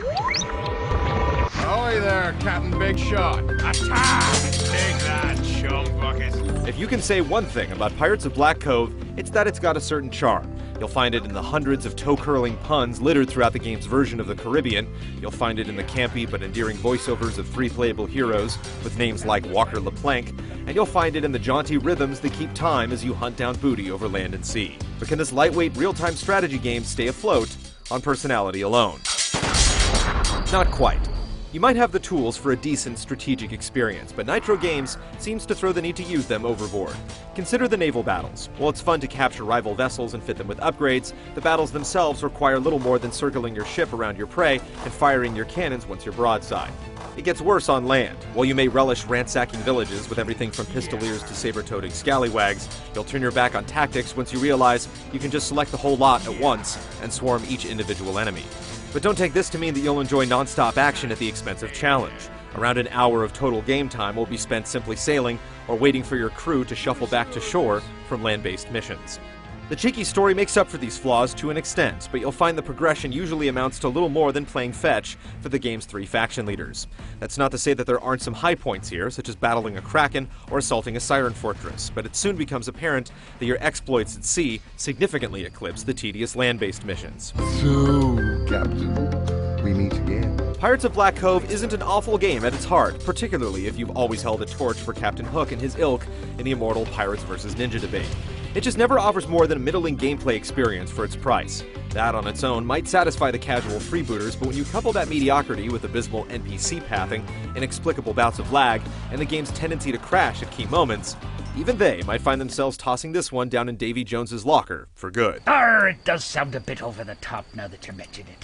Ahoy there, Captain Big Shot. Attack! Take that, chum bucket. If you can say one thing about Pirates of Black Cove, it's that it's got a certain charm. You'll find it in the hundreds of toe-curling puns littered throughout the game's version of the Caribbean. You'll find it in the campy but endearing voiceovers of three playable heroes with names like Walker LePlank. And you'll find it in the jaunty rhythms that keep time as you hunt down booty over land and sea. But can this lightweight, real-time strategy game stay afloat on personality alone? Not quite. You might have the tools for a decent strategic experience, but Nitro Games seems to throw the need to use them overboard. Consider the naval battles. While it's fun to capture rival vessels and fit them with upgrades, the battles themselves require little more than circling your ship around your prey and firing your cannons once you're broadside. It gets worse on land. While you may relish ransacking villages with everything from pistoliers to saber-toting scallywags, you'll turn your back on tactics once you realize you can just select the whole lot at once and swarm each individual enemy. But don't take this to mean that you'll enjoy non-stop action at the expense of challenge. Around an hour of total game time will be spent simply sailing or waiting for your crew to shuffle back to shore from land-based missions. The cheeky story makes up for these flaws to an extent, but you'll find the progression usually amounts to little more than playing fetch for the game's three faction leaders. That's not to say that there aren't some high points here, such as battling a kraken or assaulting a siren fortress, but it soon becomes apparent that your exploits at sea significantly eclipse the tedious land-based missions. So, Captain, we meet again. Pirates of Black Cove isn't an awful game at its heart, particularly if you've always held a torch for Captain Hook and his ilk in the immortal Pirates vs. Ninja debate. It just never offers more than a middling gameplay experience for its price. That on its own might satisfy the casual freebooters, but when you couple that mediocrity with abysmal NPC pathing, inexplicable bouts of lag, and the game's tendency to crash at key moments, even they might find themselves tossing this one down in Davy Jones's locker for good. It does sound a bit over the top now that you mention it.